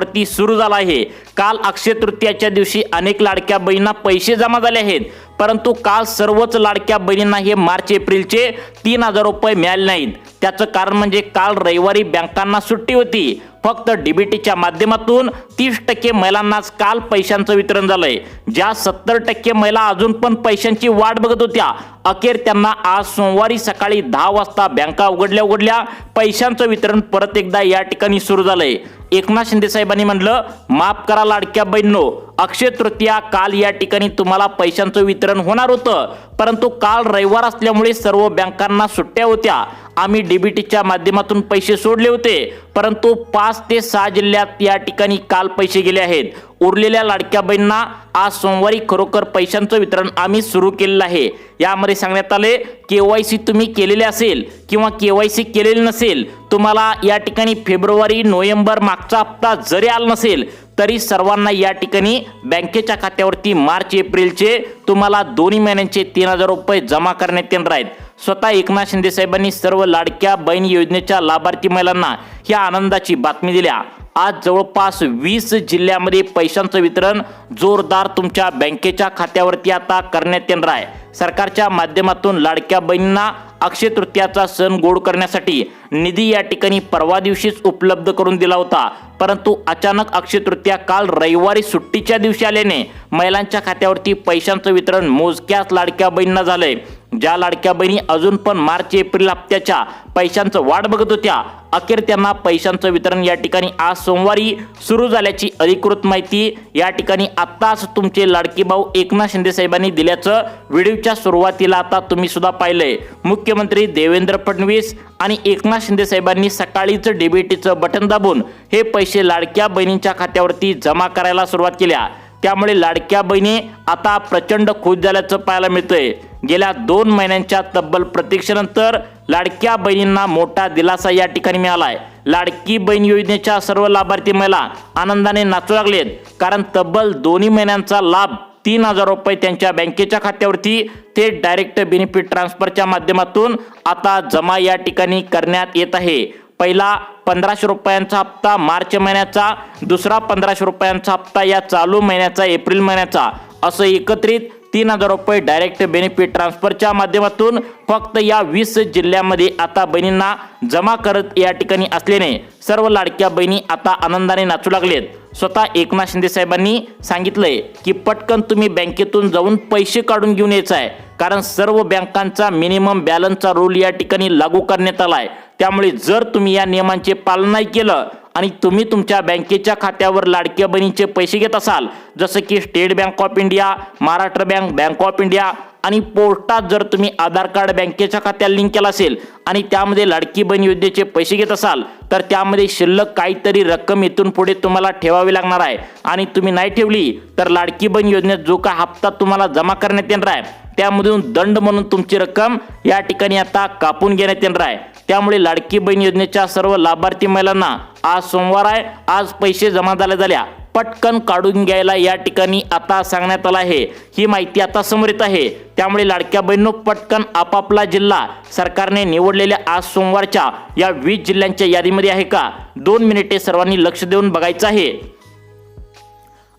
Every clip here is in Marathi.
वरती सुरू झाला आहे। काल अक्षय तृतीयाच्या दिवशी अनेक लाडक्या बहिणींना पैसे जमा झाले आहेत, परंतु काल सर्वच लाडक्या बहिणींना हे मार्च एप्रिलचे 3000 रुपये मिळाले नाहीत। त्याचं कारण म्हणजे काल रविवारी बँकांना सुट्टी होती। फक्त डीबीटीच्या माध्यमातून 30% महिलांनाच काल पैशांचं वितरण झालंय। ज्या 70% महिला अजून पण पैशांची वाट बघत होत्या, अखेर त्यांना आज सोमवारी सकाळी 10 वाजता बँका उघडल्या पैशांचं वितरण परत एकदा या ठिकाणी सुरू झालंय। एकनाथ शिंदे साहेबांनी म्हणलं, माफ करा लाडक्या बहिणींनो, अक्षय तृतीया काल या ठिकाणी तुम्हाला पैशांचं वितरण होणार होतं, परंतु काल रविवार असल्यामुळे सर्व बँकांना सुट्ट्या होत्या। आम्ही डीबीटीच्या माध्यमातून पैसे सोडले होते, परंतु 5 ते 6 जिल्ह्यात या ठिकाणी काल पैसे गेले आहेत। उरलेल्या लाडक्या बहिणींना आज सोमवारी खरोखर पैशांचं वितरण आम्ही सुरू केलेलं आहे। यामध्ये सांगण्यात आले, केवायसी तुम्ही केलेले असेल किंवा केवायसी केलेली नसेल, तुम्हाला या ठिकाणी फेब्रुवारी नोव्हेंबर मागचा हप्ता जरी आला नसेल तरी सर्वांना या ठिकाणी बँकेच्या खात्यावरती मार्च एप्रिलचे तुम्हाला दोन्ही महिन्यांचे 3000 रुपये जमा करण्यात येणार आहेत। स्वतः एकनाथ शिंदे साहेबांनी सर्व लाडक्या बहीण योजनेच्या लाभार्थी महिलांना या आनंदाची बातमी दिल्या। आज जवळपास 20 जिल्ह्यामध्ये पैशांचं वितरण जोरदार तुमच्या बँकेच्या खात्यावरती आता करण्यात येणार आहे। सरकारच्या माध्यमातून लाडक्या बहिणींना अक्षय तृतीयाचा सण गोड करण्यासाठी निधी या ठिकाणी परवा दिवशीच उपलब्ध करून दिला होता, परंतु अचानक अक्षय तृतीया काल रविवारी सुट्टीच्या दिवशी आल्याने महिलांच्या खात्यावरती पैशांचं वितरण मोजक्याच लाडक्या बहिणींना झालंय। ज्या लाडक्या बहिणी अजून पण मार्च एप्रिल हप्त्याच्या पैशांचं वाट बघत होत्या, अखेर त्यांना पैशांचं वितरण या ठिकाणी आज सोमवारी सुरू झाल्याची अधिकृत माहिती या ठिकाणी आत्ताच तुमचे लाडके भाऊ एकनाथ शिंदे साहेबांनी दिल्याचं व्हिडिओच्या सुरुवातीला आता तुम्ही सुद्धा पाहिलंय। मुख्यमंत्री देवेंद्र फडणवीस आणि एकनाथ शिंदे साहेबांनी सकाळीच डीबीटीचं बटन दाबून हे पैसे लाडक्या बहिणींच्या खात्यावरती जमा करायला सुरुवात केल्या। त्यामुळे लाडक्या बहिणी आता प्रचंड खुश झाल्याचं पाहायला मिळतंय। गेल्या 2 महिन्यांच्या तब्बल प्रतीक्षेनंतर लाडक्या बहिणींना मोठा दिलासा या ठिकाणी मिळालाय। लाडकी बहीण योजनेच्या सर्व लाभार्थी महिला आनंदाने नाचू लागलेत, कारण तब्बल 2 महिन्यांचा लाभ 3000 रुपये त्यांच्या बँकेच्या खात्यावरती थेट डायरेक्ट बेनिफिट ट्रान्सफरच्या माध्यमातून आता जमा या ठिकाणी करण्यात येत आहे। पहिला 1500 रुपयांचा हप्ता मार्च महिन्याचा, दुसरा 1500 रुपयांचा हप्ता या चालू महिन्याचा एप्रिल महिन्याचा, असं एकत्रित 3000 रुपये डायरेक्ट बेनिफिट ट्रान्सफरच्या माध्यमातून फक्त या 20 जिल्ह्यामध्ये आता बहिणींना जमा करत या ठिकाणी असल्याने सर्व लाडक्या बहिणी आता आनंदाने नाचू लागलेत। स्वतः एकनाथ शिंदे साहेबांनी सांगितलंय की पटकन तुम्ही बँकेतून जाऊन पैसे काढून घेऊन यायचं आहे, कारण सर्व बँकांचा मिनिमम बॅलन्सचा रूल या ठिकाणी लागू करण्यात आलाय। त्यामुळे जर तुम्ही या नियमांचे पालन नाही केलं आणि तुम्ही तुमच्या बँकेच्या खात्यावर लाडक्या बहिणीचे पैसे घेत असाल, जसं की state bank of India, Maharashtra bank, bank of India आणि पोस्टात जर तुम्ही आधार कार्ड बँकेच्या खात्याला लिंक केला असेल आणि त्यामध्ये लाडकी बहीण योजनेचे पैसे घेत असाल, तर त्यामध्ये शिल्लक काहीतरी रक्कम इथून पुढे तुम्हाला ठेवावी लागणार आहे। आणि तुम्ही नाही ठेवली तर लाडकी बहीण योजनेत जो काय हप्ता तुम्हाला जमा करण्यात येणार आहे त्यामधून दंड म्हणून तुमची रक्कम या ठिकाणी आता कापून घेण्यात येणार आहे। त्यामुळे लाडकी बहीण योजनेच्या सर्व लाभार्थी महिलांना आज सोमवार आहे, आज पैसे जमा झाल्या पटकन काढून घ्यायला या ठिकाणी आता सांगण्यात आलं आहे। ही माहिती आता समोर येत आहे। त्यामुळे लाडक्या बहिणींनो, पटकन आपापला जिल्हा सरकारने निवडलेल्या आज सोमवारच्या या 20 जिल्ह्यांच्या यादीमध्ये आहे का, 2 मिनिटे सर्वांनी लक्ष देऊन बघायचं आहे।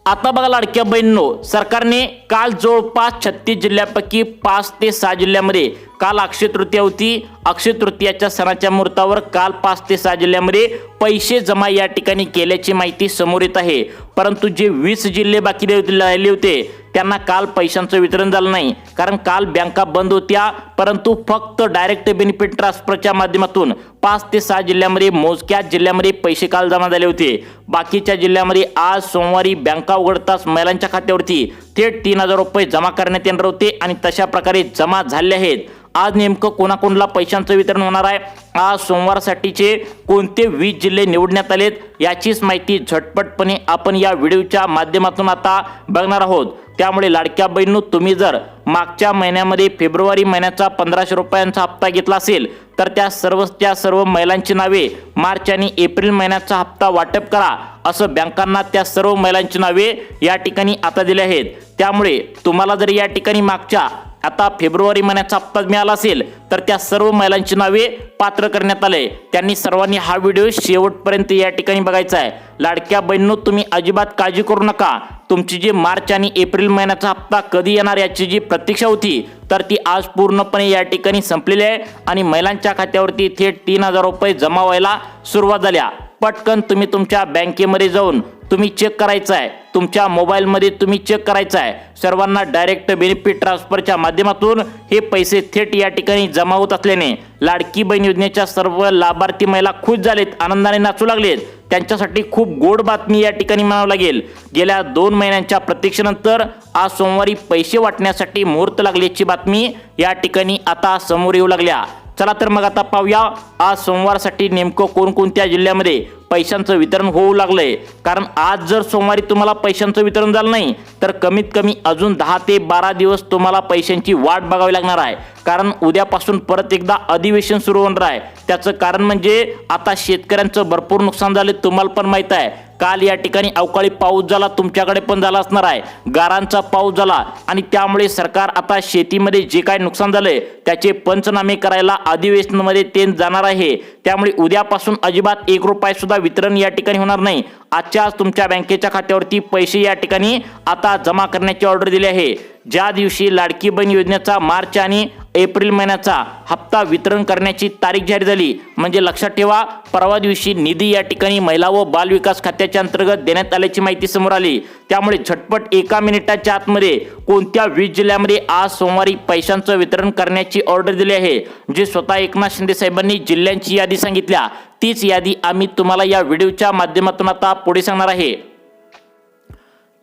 आता बघा लाडक्या बहिणींनो, सरकारने काल जवळपास 36 जिल्ह्यापैकी 5 ते 6 जिल्ह्यामध्ये काल अक्षय तृतीया होती। अक्षय तृतीयाच्या सणाच्या मुहूर्तावर काल 5 ते 6 जिल्ह्यामध्ये पैसे जमा या ठिकाणी केल्याची माहिती समोर येत आहे। परंतु जे 20 जिल्हे बाकी राहिले होते त्यांना काल पैशांचं वितरण झालं नाही, कारण काल बँका बंद होत्या। परंतु फक्त डायरेक्ट बेनिफिट ट्रान्सफरच्या माध्यमातून 5 ते 6 जिल्ह्यामध्ये मोजक्या जिल्ह्यामध्ये पैसे काल जमा झाले होते। बाकीच्या जिल्ह्यामध्ये आज सोमवारी बँका उघडताच महिलांच्या खात्यावरती थेट 3000 रुपये जमा करण्यात येणार होते आणि तशा प्रकारे जमा झाले आहेत। आज नेमकं कोणाकोणाला पैशांचं वितरण होणार आहे, आज सोमवारसाठीचे कोणते 20 जिल्हे निवडण्यात आलेत याचीच माहिती झटपटपणे आपण या व्हिडिओच्या माध्यमातून आता बघणार आहोत। त्यामुळे लाडक्या बहिणींनो, तुम्ही जर मागच्या महिन्यामध्ये फेब्रुवारी महिन्याचा 1500 रुपयांचा हप्ता घेतला असेल तर त्या सर्व महिलांची नावे मार्च आणि एप्रिल महिन्याचा हप्ता वाटप करा, असं बँकांना त्या सर्व महिलांची नावे या ठिकाणी आता दिली आहेत। त्यामुळे तुम्हाला जर या ठिकाणी मागच्या आता फेब्रुवारी महिन्याचा हप्ता मिळाला असेल तर त्या सर्व महिलांची नावे पात्र करण्यात आले। त्यांनी सर्वांनी हा व्हिडिओ शेवटपर्यंत या ठिकाणी बघायचा आहे। लाडक्या बहिणींनो, तुम्ही अजिबात काळजी करू नका। तुमची जी मार्च आणि एप्रिल महिन्याचा हप्ता कधी येणार याची जी प्रतीक्षा होती तर ती आज पूर्णपणे या ठिकाणी संपलेली आहे आणि महिलांच्या खात्यावरती थेट 3000 रुपये जमा व्हायला सुरुवात झाल्या। पटकन तुम्ही तुमच्या बँकेमध्ये जाऊन तुम्ही चेक करायचं आहे, तुमच्या मोबाईलमध्ये तुम्ही चेक करायचं आहे। सर्वांना डायरेक्ट बेनिफिट ट्रान्सफरच्या माध्यमातून हे पैसे थेट या ठिकाणी जमा होत असल्याने लाडकी बहीण योजनेच्या सर्व लाभार्थी महिला खुश झालेत, आनंदाने नाचू लागलेत। त्यांच्यासाठी खूप गोड बातमी या ठिकाणी म्हणावं लागेल। गेल्या 2 महिन्यांच्या प्रतीक्षेनंतर आज सोमवारी पैसे वाटण्यासाठी मुहूर्त लागल्याची बातमी या ठिकाणी आता समोर येऊ लागल्या। चला तर मग आता पाहूया आज सोमवारसाठी नेमकं कोणकोणत्या जिल्ह्यामध्ये पैशांचं वितरण होऊ लागलंय। कारण आज जर सोमवारी तुम्हाला पैशांचं वितरण झालं नाही तर कमीत कमी अजून 10 ते 12 दिवस तुम्हाला पैशांची वाट बघावी लागणार आहे। कारण उद्यापासून परत एकदा अधिवेशन सुरू होणार आहे। त्याचं कारण म्हणजे आता शेतकऱ्यांचं भरपूर नुकसान झाले, तुम्हाला पण माहित आहे। काल या ठिकाणी अवकाळी पाऊस झाला, तुमच्याकडे पण झाला असणार आहे, गारांचा पाऊस झाला आणि त्यामुळे सरकार आता शेतीमध्ये जे काय नुकसान झालंय त्याचे पंचनामे करायला अधिवेशनामध्ये ते जाणार आहे। त्यामुळे उद्यापासून अजिबात 1 रुपया सुद्धा वितरण या ठिकाणी होणार नाही। आजच्या आज तुमच्या बँकेच्या खात्यावरती पैसे या ठिकाणी आता जमा करण्याची ऑर्डर दिली आहे। ज्या दिवशी लाडकी बहीण योजनेचा मार्च आणि एप्रिल महिन्याचा हप्ता वितरण करण्याची तारीख जाहीर झाली म्हणजे लक्षात ठेवा, परवा दिवशी निधी या ठिकाणी महिला व बाल विकास खात्याच्या अंतर्गत देण्यात आल्याची माहिती समोर आली। त्यामुळे झटपट 1 मिनिटाच्या आतमध्ये कोणत्या 20 जिल्ह्यामध्ये आज सोमवारी पैशांचं वितरण करण्याची ऑर्डर दिली आहे। जे स्वतः एकनाथ शिंदे साहेबांनी जिल्ह्यांची यादी सांगितल्या तीच यादी आम्ही तुम्हाला या व्हिडिओच्या माध्यमातून आता पुढे सांगणार आहे।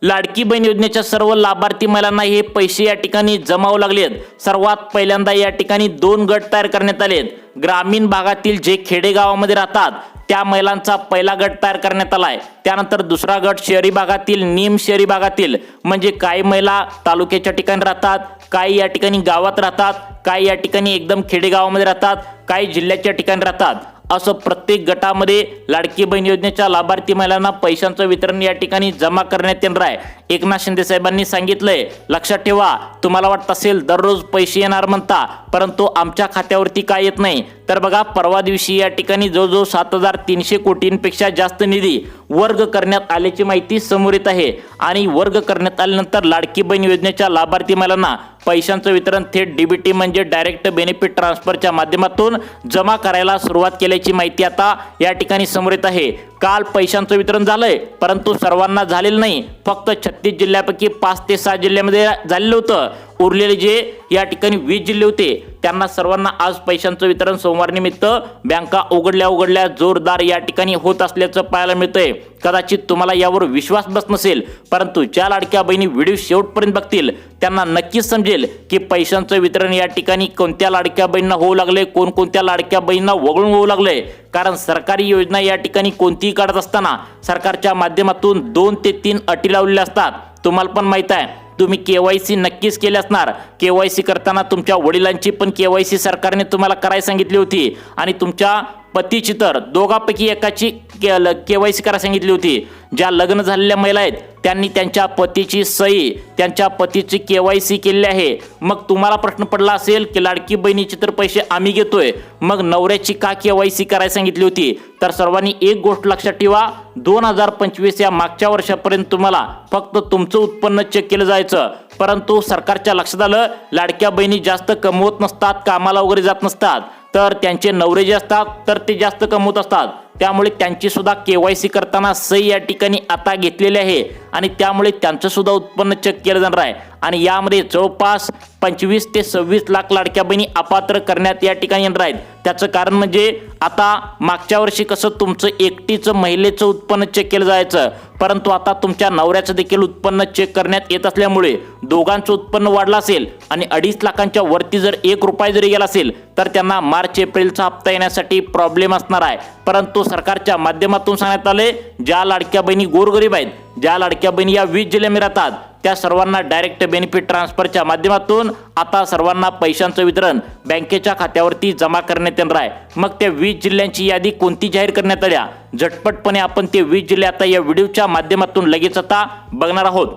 लाडकी बहीण योजनेच्या सर्व लाभार्थी महिलांना हे पैसे या ठिकाणी जमा होऊ लागलेत। सर्वात पहिल्यांदा या ठिकाणी 2 गट तयार करण्यात आलेत। ग्रामीण भागातील जे खेडेगावामध्ये राहतात त्या महिलांचा पहिला गट तयार करण्यात आलाय। त्यानंतर दुसरा गट शहरी भागातील, निम शहरी भागातील म्हणजे काही महिला तालुक्याच्या ठिकाणी राहतात, काही या ठिकाणी गावात राहतात, काही या ठिकाणी एकदम खेडेगावामध्ये राहतात, काही जिल्ह्याच्या ठिकाणी राहतात। असं प्रत्येक गटामध्ये लाडकी बहीण योजनेच्या लाभार्थी महिलांना पैशांचं वितरण या ठिकाणी जमा करण्यात येणार आहे। एकनाथ शिंदे साहेबांनी सांगितलंय, लक्षात ठेवा, तुम्हाला वाटत असेल दररोज पैसे येणार म्हणता, परंतु आमच्या खात्यावरती काय येत नाही। तर बघा, परवा दिवशी या ठिकाणी जवळजवळ 7300 कोटींपेक्षा जास्त निधी वर्ग करण्यात आल्याची माहिती समोर येत आहे आणि वर्ग करण्यात आल्यानंतर लाडकी बहीण योजनेच्या लाभार्थी महिलांना पैशांचं वितरण थेट डीबीटी म्हणजे डायरेक्ट बेनिफिट ट्रान्सफरच्या माध्यमातून जमा करायला सुरुवात केल्याची माहिती आता या ठिकाणी समोर येत आहे। काल पैशांचं वितरण झालंय परंतु सर्वांना झालेलं नाही, फक्त 36 जिल्ह्यापैकी 5 ते 6 जिल्ह्यामध्ये झालेलं होतं। उरलेले जे या ठिकाणी 20 जिल्हे होते त्यांना सर्वांना आज पैशांचं वितरण सोमवार निमित्त बँका उघडल्या जोरदार या ठिकाणी होत असल्याचं पाहायला मिळतंय। कदाचित तुम्हाला यावर विश्वास बसत नसेल, परंतु ज्या लाडक्या बहिणी व्हिडिओ शेवटपर्यंत बघतील त्यांना नक्कीच समजेल की पैशांचं वितरण या ठिकाणी कोणत्या लाडक्या बहिणींना होऊ लागले, कोणकोणत्या लाडक्या बहिणींना वगळून होऊ लागले। कारण सरकारी योजना या ठिकाणी कोणतीही काढत असताना सरकारच्या माध्यमातून 2 ते 3 अटी लावलेल्या असतात। तुम्हाला पण माहित आहे, तुम्ही केवायसी नक्कीच केली असणार। केवायसी करताना तुमच्या वडिलांची पण केवायसी सरकारने तुम्हाला करायला सांगितली होती आणि तुमच्या पतीची तर दोघांपैकी एकाची केवायसी करायला सांगितली होती। ज्या लग्न झालेल्या महिला आहेत त्यांनी त्यांच्या पतीची सही, त्यांच्या पतीची केवायसी केलेली आहे। मग तुम्हाला प्रश्न पडला असेल की लाडकी बहिणीचे तर पैसे आम्ही घेतोय, मग नवऱ्याची का केवायसी करायला सांगितली होती? तर सर्वांनी एक गोष्ट लक्षात ठेवा, 2025 या मागच्या वर्षापर्यंत तुम्हाला फक्त तुमचं उत्पन्न चेक केलं जायचं, परंतु सरकारच्या लक्षात आलं लाडक्या बहिणी जास्त कमवत नसतात, कामाला वगैरे जात नसतात, तर त्यांचे नवरे जे असतात तर ते जास्त कमवत असतात। त्यामुळे त्यांची सुद्धा केवायसी करताना सही या ठिकाणी आता घेतलेली आहे आणि त्यामुळे त्यांचं सुद्धा उत्पन्न चेक केलं जाणार आहे आणि यामध्ये जवळपास 25 ते 26 लाख लाडक्या बहिणी अपात्र करण्यात या ठिकाणी येणार आहेत। त्याचं कारण म्हणजे आता मागच्या वर्षी कसं तुमचं एकटीचं महिलेचं उत्पन्न चेक केलं जायचं, परंतु आता तुमच्या नवऱ्याचं देखील उत्पन्न चेक करण्यात येत असल्यामुळे दोघांचं उत्पन्न वाढलं असेल आणि 2.5 लाखांच्या वरती जर 1 रुपया जरी गेला असेल तर त्यांना मार्च एप्रिलचा हप्ता येण्यासाठी प्रॉब्लेम असणार आहे। परंतु सरकारच्या माध्यमातून सांगण्यात आले, ज्या लाडक्या बहिणी गोरगरीब आहेत, ज्या लाडक्या बहिणी या 20 जिल्ह्यामध्ये राहतात त्या सर्वांना डायरेक्ट बेनिफिट ट्रान्सफरच्या माध्यमातून आता सर्वांना पैशांचं वितरण बँकेच्या खात्यावरती जमा करण्यात येणार आहे। मग त्या 20 जिल्ह्यांची यादी कोणती जाहीर करण्यात आल्या, झटपटपणे आपण ते 20 जिल्हे आता या व्हिडिओच्या माध्यमातून लगेच आता बघणार आहोत।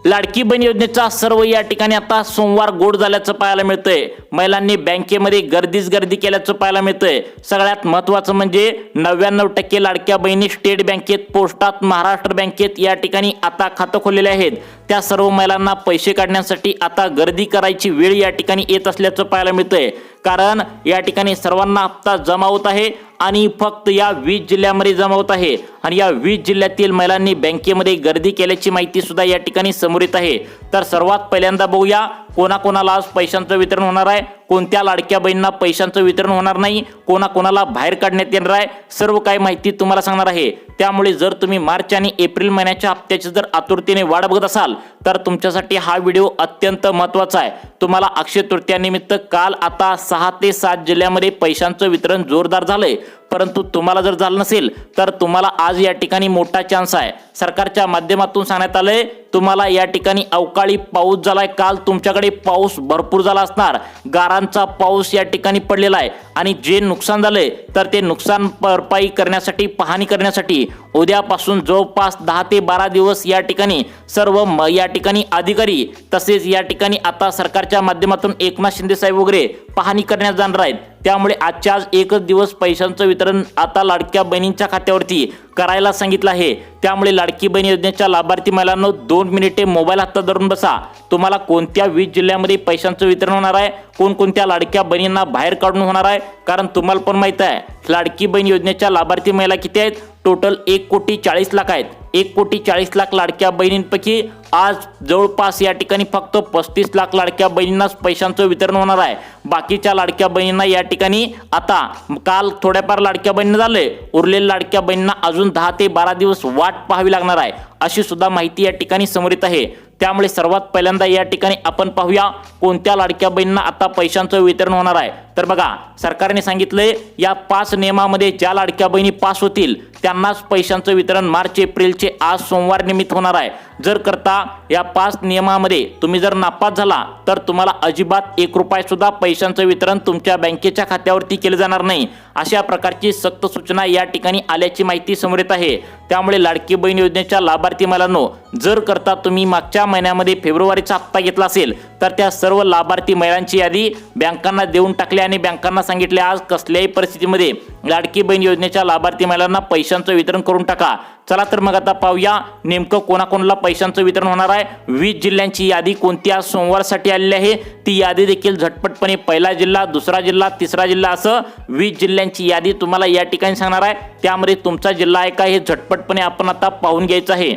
लाडकी बहीण योजनेचा सर्व या ठिकाणी आता सोमवार गोड झाल्याचं पाहायला मिळतंय। महिलांनी बँकेमध्ये गर्दीच गर्दी केल्याचं पाहायला मिळतंय। सगळ्यात महत्त्वाचं म्हणजे 99% लाडक्या बहिणी स्टेट बँकेत, पोस्टात, महाराष्ट्र बँकेत या ठिकाणी आता खातं खोललेले आहेत। त्या सर्व महिलांना पैसे काढण्यासाठी आता गर्दी करायची वेळ या ठिकाणी येत असल्याचं पाहायला मिळतंय। कारण या ठिकाणी सर्वांना हप्ता जमा होत आहे आणि फक्त या 20 जिल्ह्यामध्ये जमा होत आहे आणि या 20 जिल्ह्यातील महिलांनी बँकेमध्ये गर्दी केल्याची माहिती सुद्धा या ठिकाणी समोर येत आहे। तर सर्वात पहिल्यांदा बघूया कोणाकोणाला आज पैशांचं वितरण होणार आहे, कोणत्या लाडक्या बहिणींना पैशांचं वितरण होणार नाही, कोणाकोणाला बाहेर काढण्यात येणार आहे, सर्व काही माहिती तुम्हाला सांगणार आहे। त्यामुळे जर तुम्ही मार्च आणि एप्रिल महिन्याच्या हप्त्याची जर आतुरतेने वाट बघत असाल तर तुमच्यासाठी हा व्हिडिओ अत्यंत महत्त्वाचा आहे। तुम्हाला अक्षय तृतीयानिमित्त काल आता 6 ते 7 जिल्ह्यामध्ये पैशांचं वितरण जोरदार झालंय, परंतु तुम्हाला जर झालं नसेल तर तुम्हाला आज या ठिकाणी मोठा चान्स आहे। सरकारच्या माध्यमातून सांगण्यात आलंय तुम्हाला या ठिकाणी अवकाळी पाऊस झालाय, काल तुमच्याकडे पाऊस भरपूर झाला असणार, गारांचा पाऊस या ठिकाणी पडलेला आहे आणि जे नुकसान झालंय तर ते नुकसान भरपाई करण्यासाठी, पाहणी करण्यासाठी उद्यापासून जवळपास 10 ते 12 दिवस या ठिकाणी सर्व या ठिकाणी अधिकारी तसेच या ठिकाणी आता सरकारच्या माध्यमातून एकनाथ शिंदे साहेब वगैरे पाहणी करण्यात जाणार आहेत। त्यामुळे आजच्या आज एकच दिवस पैशांचं वितरण आता लाडक्या बहिणींच्या खात्यावरती करायला सांगितलं आहे। त्यामुळे लाडकी बहीण योजनेच्या लाभार्थी महिलांनो 2 मिनिटे मोबाईल हातात धरून बसा। तुम्हाला कोणत्या 20 जिल्ह्यामध्ये पैशांचं वितरण होणार आहे, कोणकोणत्या लाडक्या बहिणींना बाहेर काढून होणार आहे, कारण तुम्हाला पण माहित आहे लाडकी बहीण योजनेच्या लाभार्थी महिला किती आहेत, टोटल 1,40,00,000 आहेत। 1,40,00,000 लाडक्या बहिणींपैकी आज जवळपास या ठिकाणी फक्त 35 लाख लाडक्या बहिणींनाच पैशांचं वितरण होणार आहे। बाकीच्या लाडक्या बहिणींना या ठिकाणी आता काल थोड्याफार लाडक्या बहिणी झाले, उरलेल्या लाडक्या बहिणींना अजून 10 ते 12 दिवस वाट पाहावी लागणार आहे, अशी सुद्धा माहिती या ठिकाणी समोर येत आहे। त्यामुळे सर्वात पहिल्यांदा या ठिकाणी आपण पाहूया कोणत्या लाडक्या बहिणींना आता पैशांचं वितरण होणार आहे। तर बघा सरकारने सांगितलंय या 5 नियमामध्ये ज्या लाडक्या बहिणी पास होतील त्यांनाच पैशांचं वितरण मार्च एप्रिलचे आज सोमवार निमित्त होणार आहे। जर करता या 5 नियमामध्ये तुम्ही जर नापास झाला तर तुम्हाला अजिबात 1 रुपया सुद्धा पैशांचं वितरण तुमच्या बँकेच्या खात्यावरती केले जाणार नाही, अशा प्रकारची सक्त सूचना या ठिकाणी आल्याची माहिती समोर येत आहे। त्यामुळे लाडकी बहीण योजनेच्या लाभार्थी महिलांनो जर करता तुम्ही मागच्या महिन्यामध्ये फेब्रुवारीचा हप्ता घेतला असेल तर त्या सर्व लाभार्थी महिलांची यादी बँकांना देऊन टाकली आणि बँकांना सांगितले आज कसल्याही परिस्थितीमध्ये लाडकी बहीण योजनेच्या लाभार्थी महिलांना पैशांचं वितरण करून टाका। चला तर मग आता पाहूया नेमकं कोणाकोणाला पैशांचं वितरण होणार आहे। 20 जिल्ह्यांची यादी कोणती आज सोमवारसाठी आलेली आहे ती यादी देखील झटपटपणे पहिला जिल्हा, दुसरा जिल्हा, तिसरा जिल्हा असं 20 जिल्ह्यांची यादी तुम्हाला या ठिकाणी सांगणार आहे। त्यामध्ये तुमचा जिल्हा आहे का हे झटपटपणे आपण आता पाहून घ्यायचं आहे।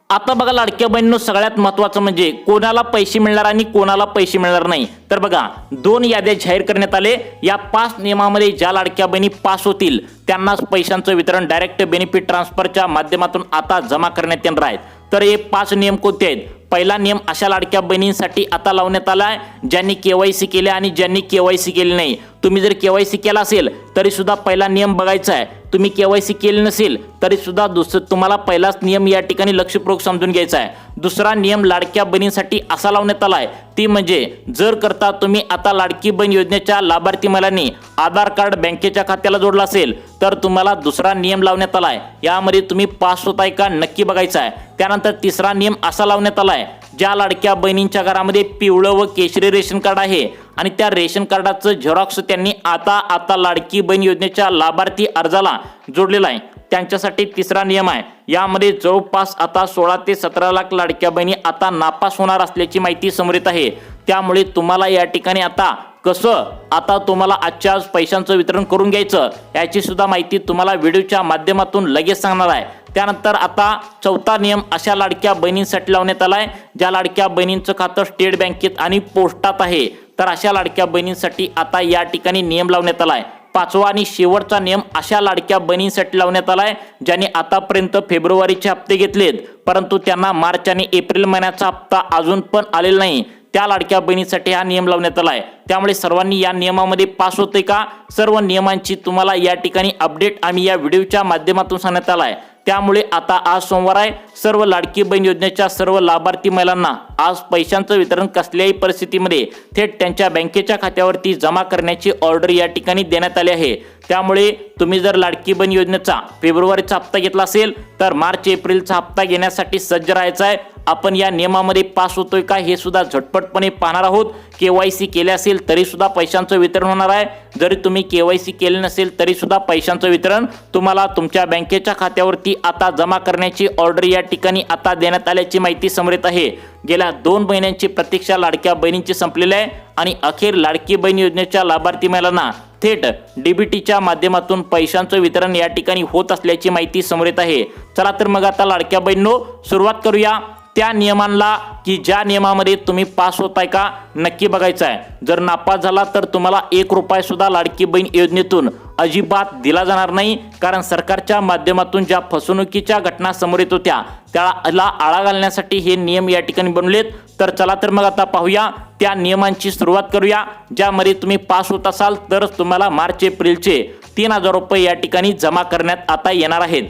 आता बघा लाडक्या बहिणींनो सगळ्यात महत्त्वाचं म्हणजे कोणाला पैसे मिळणार आणि कोणाला पैसे मिळणार नाही। तर बघा 2 याद्या जाहीर करण्यात आले। या 5 नियमामध्ये ज्या लाडक्या बहिणी पास होतील त्यांनाच पैशांचं वितरण डायरेक्ट बेनिफिट ट्रान्सफरच्या माध्यमातून आता जमा करण्यात येणार आहे। तर हे 5 नियम कोणते आहेत? पहिला नियम अशा लाडक्या बहिणींसाठी आता लावण्यात आला आहे ज्यांनी केवायसी केले आणि ज्यांनी केवायसी केली नाही। तुम्ही जर केवायसी केला असेल तरी सुद्धा पहिला नियम बघायचा आहे, तुम्ही केवायसी केली नसेल तरी सुद्धा तुम्हाला पहिलाच नियम या ठिकाणी लक्षपूर्वक समजून घ्यायचा आहे। दुसरा नियम लाडक्या बहिणींसाठी असा लावण्यात आला आहे ती म्हणजे जर करता तुम्ही आता लाडकी बहीण योजनेच्या लाभार्थी महिलांनी आधार कार्ड बँकेच्या खात्याला जोडला असेल तर तुम्हाला दुसरा नियम लावण्यात आला आहे, यामध्ये तुम्ही पास होताय का नक्की बघायचं आहे। त्यानंतर तिसरा नियम असा लावण्यात आला आहे ज्या लाडक्या बहिणींच्या घरामध्ये पिवळं व केशरी रेशन कार्ड आहे आणि त्या रेशन कार्डाचं झेरॉक्स त्यांनी आता लाडकी बहीण योजनेच्या लाभार्थी अर्जाला जोडलेला आहे त्यांच्यासाठी तिसरा नियम आहे। यामध्ये जवळपास आता 16 ते 17 लाख लाडक्या बहिणी आता नापास होणार असल्याची माहिती समोर येत आहे। त्यामुळे तुम्हाला या ठिकाणी आता कसं आता तुम्हाला आजच्या आज पैशांचं वितरण करून घ्यायचं याची सुद्धा माहिती तुम्हाला व्हिडिओच्या माध्यमातून लगेच सांगणार आहे। त्यानंतर आता चौथा नियम अशा लाडक्या बहिणींसाठी लावण्यात आलाय ज्या लाडक्या बहिणींचं खातं स्टेट बँकेत आणि पोस्टात आहे, तर अशा लाडक्या बहिणींसाठी आता या ठिकाणी नियम लावण्यात आलाय। 5वा आणि शेवटचा नियम अशा लाडक्या बहिणींसाठी लावण्यात आलाय ज्यांनी आतापर्यंत फेब्रुवारीचे हप्ते घेतलेत परंतु त्यांना मार्च आणि एप्रिल महिन्याचा हप्ता अजून पण आलेला नाही, त्या लाडक्या बहिणीसाठी हा नियम लावण्यात आला आहे। त्यामुळे सर्वांनी या नियमामध्ये पास होते का सर्व नियमांची तुम्हाला या ठिकाणी अपडेट आम्ही या व्हिडिओच्या माध्यमातून सांगण्यात आला आहे। त्यामुळे आता आज सोमवार आहे. सर्व लाडकी बहीण योजनेच्या सर्व लाभार्थी महिलांना आज पैशांचं वितरण कसल्याही परिस्थितीमध्ये थेट त्यांच्या बँकेच्या खात्यावरती जमा करण्याची ऑर्डर या ठिकाणी देण्यात आली आहे. त्यामुळे तुम्ही जर लाडकी बहीण योजनेचा फेब्रुवारीचा हप्ता घेतला असेल तर मार्च एप्रिलचा हप्ता घेण्यासाठी सज्ज राहायचं आहे. आपण या नियमामध्ये पास होतोय का हे सुद्धा झटपटपणे पाहणार आहोत. KYC केले असेल तरी सुद्धा पैशांचं वितरण होणार आहे. जरी तुम्ही KYC केले नसेल तरी सुद्धा पैशांचं वितरण तुम्हाला तुमच्या बँकेच्या खात्यावरती आता जमा करण्याची ऑर्डर या ठिकाणी आता देण्यात आल्याची माहिती समोर येत आहे. गेल्या 2 महिन्यांची प्रतीक्षा लाडक्या बहिणींची संपलेली आहे आणि अखेर लाडकी बहीण योजनेच्या लाभार्थी महिलांना थेट DBTच्या माध्यमातून पैशांचं वितरण या ठिकाणी होत असल्याची माहिती समोर येत आहे. चला तर मग आता लाडक्या बहिणींनो सुरुवात करूया त्या नियमांना की ज्या नियमामध्ये तुम्ही पास होताय का नक्की बघायचं आहे. जर नापास झाला तर तुम्हाला 1 रुपया सुद्धा लाडकी बहीण योजनेतून अजिबात दिला जाणार नाही. कारण सरकारच्या माध्यमातून ज्या फसवणुकीच्या घटना समोर येत होत्या त्याला आळा घालण्यासाठी हे नियम या ठिकाणी बनवलेत. तर चला तर मग आता पाहूया त्या नियमांची सुरुवात करूया ज्यामध्ये तुम्ही पास होत असाल तरच तुम्हाला मार्च एप्रिलचे 3000 रुपये या ठिकाणी जमा करण्यात आता येणार आहेत.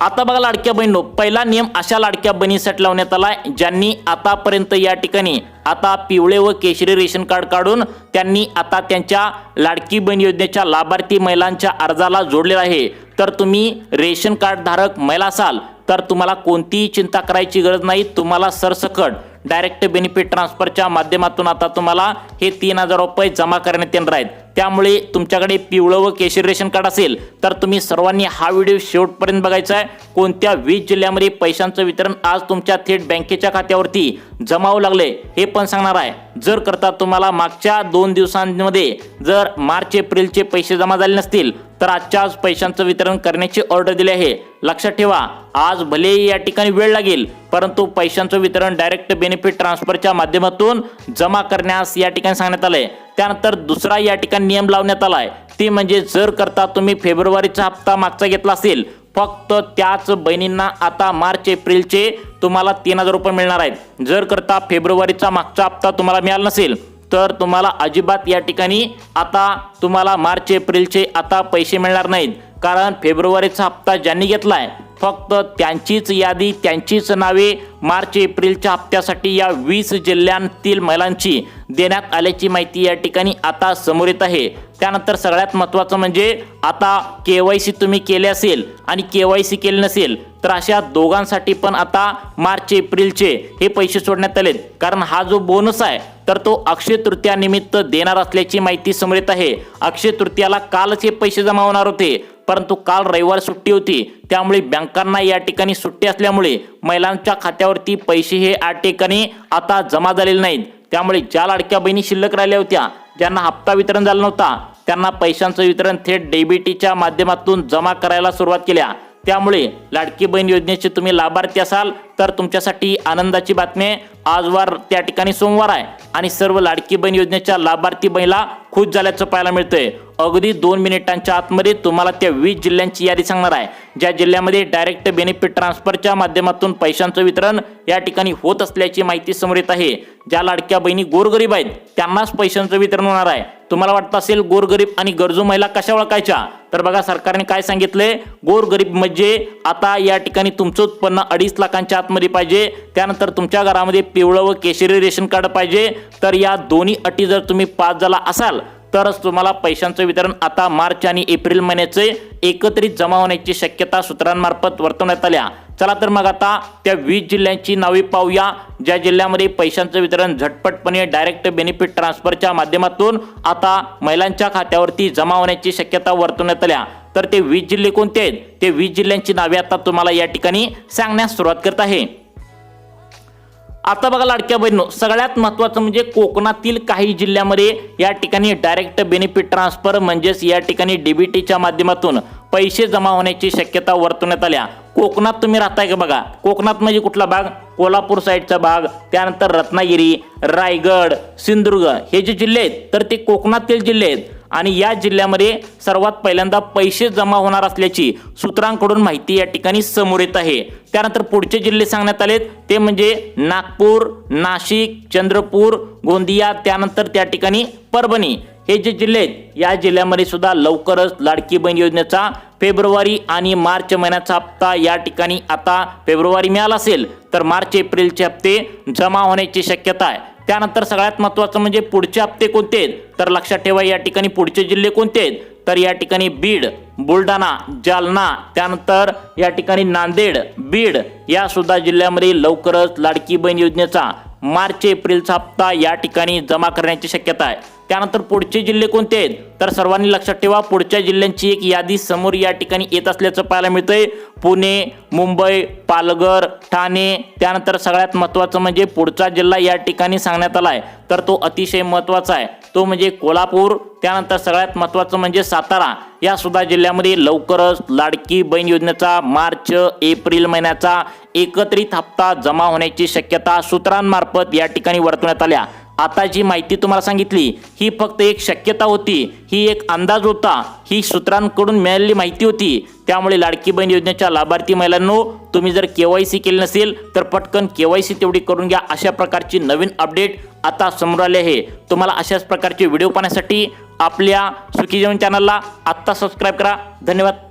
आता बघा लाडक्या बहिणींनो, पहिला नियम अशा लाडक्या बहिणीसाठी लावण्यात आलाय ज्यांनी आतापर्यंत या ठिकाणी आता पिवळे व केशरी रेशन कार्ड काढून त्यांनी आता त्यांच्या लाडकी बहीण योजनेच्या लाभार्थी महिलांच्या अर्जाला जोडलेला आहे. तर तुम्ही रेशन कार्ड धारक महिला असाल तर तुम्हाला कोणतीही चिंता करायची गरज नाही. तुम्हाला सरसकट डायरेक्ट बेनिफिट ट्रान्सफरच्या माध्यमातून आता तुम्हाला हे 3000 रुपये जमा करण्यात येणार आहेत. त्यामुळे तुमच्याकडे पिवळं व केशरी रेशन कार्ड असेल तर तुम्ही सर्वांनी हा व्हिडिओ शेवटपर्यंत बघायचा आहे. कोणत्या 20 जिल्ह्यामध्ये पैशांचं वितरण आज तुमच्या थेट बँकेच्या खात्यावरती जमा होऊ लागले हे पण सांगणार आहे. जर करता तुम्हाला मागच्या 2 दिवसांमध्ये जर मार्च एप्रिलचे पैसे जमा झाले नसतील तर आजच्या आज पैशांचं वितरण करण्याची ऑर्डर दिली आहे. लक्षात ठेवा, आज भले या ठिकाणी वेळ लागेल परंतु पैशांचं वितरण डायरेक्ट बेनिफिट ट्रान्सफरच्या माध्यमातून जमा करण्यास या ठिकाणी सांगण्यात आलंय. त्यानंतर दुसरा या ठिकाणी नियम लावण्यात आलाय ते म्हणजे जर करता तुम्ही फेब्रुवारीचा हप्ता मागचा घेतला असेल फक्त त्याच बहिणींना आता मार्च एप्रिलचे तुम्हाला 3000 रुपये मिळणार आहेत. जर करता फेब्रुवारीचा मागचा हप्ता तुम्हाला मिळाला नसेल तर तुम्हाला अजिबात या ठिकाणी आता तुम्हाला मार्च एप्रिलचे आता पैसे मिळणार नाहीत. कारण फेब्रुवारीचा हप्ता ज्यांनी घेतलाय फक्त त्यांचीच यादी त्यांचीच नावे मार्च एप्रिलच्या हप्त्यासाठी या 20 जिल्ह्यांतील महिलांची देण्यात आल्याची माहिती या ठिकाणी आता समोर येत आहे. त्यानंतर सगळ्यात महत्त्वाचं म्हणजे आता KYC तुम्ही केले असेल आणि KYC केले नसेल तर अशा दोघांसाठी पण आता मार्च एप्रिलचे हे पैसे सोडण्यात आलेत. कारण हा जो बोनस आहे तर तो अक्षय तृतीया निमित्त देणार असल्याची माहिती समोर येत आहे. अक्षय तृतीयाला कालच हे पैसे जमा होणार होते परंतु काल रविवार सुट्टी होती त्यामुळे बँकांना या ठिकाणी सुट्टी असल्यामुळे महिलांच्या खात्यावरती पैसे हे या ठिकाणी आता जमा झालेले नाहीत. त्यामुळे ज्या लाडक्या बहिणी शिल्लक राहिल्या होत्या ज्यांना हप्ता वितरण झाला नव्हता त्यांना पैशांचं वितरण थेट DBTच्या माध्यमातून जमा करायला सुरुवात केल्या. त्यामुळे लाडकी बहीण योजनेचे तुम्ही लाभार्थी असाल तर तुमच्यासाठी आनंदाची बातमी आहे. आजवार त्या ठिकाणी सोमवार आहे आणि सर्व लाडकी बहीण योजनेच्या लाभार्थी महिला खुश झाल्याचं पाहायला मिळतंय. अगदी 2 मिनिटांच्या आतमध्ये तुम्हाला त्या 20 जिल्ह्यांची यादी सांगणार आहे ज्या जिल्ह्यामध्ये डायरेक्ट बेनिफिट ट्रान्सफरच्या माध्यमातून पैशांचं वितरण या ठिकाणी होत असल्याची माहिती समोर येत आहे. ज्या लाडक्या बहिणी गोरगरीब आहेत त्यांनाच पैशांचं वितरण होणार आहे. तुम्हाला वाटतं असेल गोरगरीब आणि गरजू महिला कशा ओळखायच्या तर बघा सरकारने काय सांगितलंय. गोरगरीब म्हणजे आता या ठिकाणी तुमचं उत्पन्न 2.5 लाखांच्या आतमध्ये पाहिजे. त्यानंतर तुमच्या घरामध्ये पिवळं व केशरी रेशन कार्ड पाहिजे. तर या दोन्ही अटी जर तुम्ही पास झाला असाल तरच तुम्हाला पैशांचं वितरण आता मार्च आणि एप्रिल महिन्याचे एकत्रित जमा होण्याची शक्यता सूत्रांमार्फत वर्तवण्यात आल्या. चला तर मग आता त्या 20 जिल्ह्यांची नावे पाहूया ज्या जिल्ह्यामध्ये पैशांचं वितरण झटपटपणे डायरेक्ट बेनिफिट ट्रान्सफरच्या माध्यमातून आता महिलांच्या खात्यावरती जमा होण्याची शक्यता वर्तवण्यात आल्या. तर ते 20 जिल्हे कोणते आहेत ते 20 जिल्ह्यांची नावे आता तुम्हाला या ठिकाणी सांगण्यास सुरुवात करत आहे. आता बघा लाडक्या बहिणींनो, सगळ्यात महत्त्वाचं म्हणजे कोकणातील काही जिल्ह्यामध्ये या ठिकाणी डायरेक्ट बेनिफिट ट्रान्सफर म्हणजेच या ठिकाणी DBTच्या माध्यमातून पैसे जमा होण्याची शक्यता वर्तवण्यात आल्या. कोकणात तुम्ही राहताय का बघा, कोकणात म्हणजे कुठला भाग, कोल्हापूर साईडचा भाग, त्यानंतर रत्नागिरी, रायगड, सिंधुदुर्ग हे जे जिल्हे आहेत तर ते कोकणातील जिल्हे आहेत आणि या जिल्ह्यामध्ये सर्वात पहिल्यांदा पैसे जमा होणार असल्याची सूत्रांकडून माहिती या ठिकाणी समोर येत आहे. त्यानंतर पुढचे जिल्हे सांगण्यात आलेत ते म्हणजे नागपूर, नाशिक, चंद्रपूर, गोंदिया, त्यानंतर त्या ठिकाणी परभणी हे जे जिल्हे आहेत या जिल्ह्यामध्ये सुद्धा लवकरच लाडकी बहीण योजनेचा फेब्रुवारी आणि मार्च महिन्याचा हप्ता या ठिकाणी आता फेब्रुवारी मिळाला असेल तर मार्च एप्रिलचे हप्ते जमा होण्याची शक्यता आहे। त्यानंतर सगळ्यात महत्त्वाचं म्हणजे पुढचे हप्ते कोणते आहेत तर लक्षात ठेवा या ठिकाणी पुढचे जिल्हे कोणते आहेत तर या ठिकाणी बीड, बुलढाणा, जालना, त्यानंतर या ठिकाणी नांदेड, बीड या सुद्धा जिल्ह्यामध्ये लवकरच लाडकी बहीण योजनेचा मार्च एप्रिलचा हप्ता या ठिकाणी जमा करण्याची शक्यता आहे। त्यानंतर पुढचे जिल्हे कोणते आहेत तर सर्वांनी लक्षात ठेवा पुढच्या जिल्ह्यांची एक यादी समोर या ठिकाणी येत असल्याचं पाहायला मिळतंय। पुणे, मुंबई, पालघर, ठाणे, त्यानंतर सगळ्यात महत्त्वाचं म्हणजे पुढचा जिल्हा या ठिकाणी सांगण्यात आला आहे तर तो अतिशय महत्त्वाचा आहे तो म्हणजे कोल्हापूर। त्यानंतर सगळ्यात महत्त्वाचं म्हणजे सातारा या सुद्धा जिल्ह्यामध्ये लवकरच लाडकी बहीण योजनेचा मार्च एप्रिल महिन्याचा एकत्रित हप्ता जमा होण्याची शक्यता सूत्रांमार्फत या ठिकाणी वर्तवण्यात आल्या। आता जी माहिती तुम्हाला सांगितली ही फक्त एक शक्यता होती, ही एक अंदाज होता, ही सूत्रांकडून मिळालेली माहिती होती। त्यामुळे लाडकी बहीण योजनेच्या लाभार्थी महिलांनो तुम्ही जर KYC केली नसेल तर पटकन KYC तेवढी करून घ्या। अशा प्रकारची नवीन अपडेट आता समोर आले आहे। तुम्हाला अशाच प्रकारचे व्हिडिओ पाहण्यासाठी आपल्या सुखी जीवन चॅनलला आत्ता सबस्क्राईब करा। धन्यवाद।